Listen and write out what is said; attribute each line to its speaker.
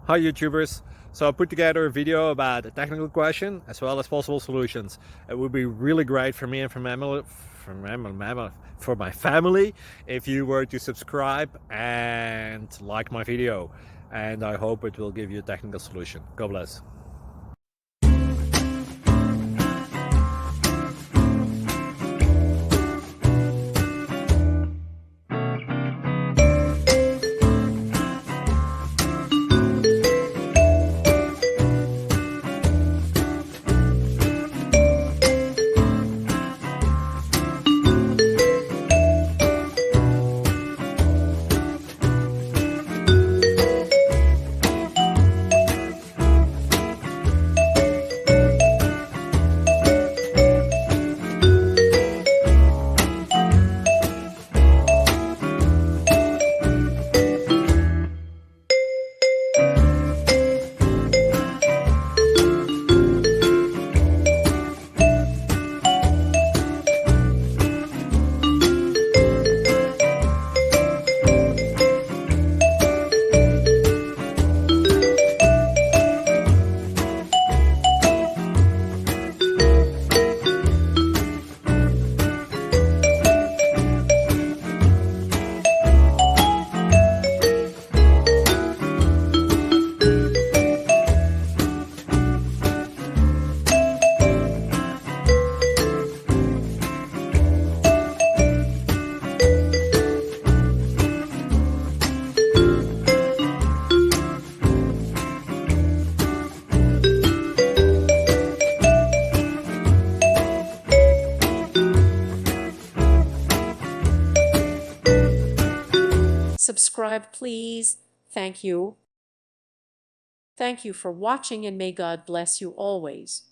Speaker 1: Hi YouTubers! So I put together a video about a technical question as well as possible solutions. It would be really great for me and for my family if you were to subscribe and like my video, and I hope it will give you a technical solution. God bless.
Speaker 2: Subscribe, please. Thank you. Thank you for watching, and may God bless you always.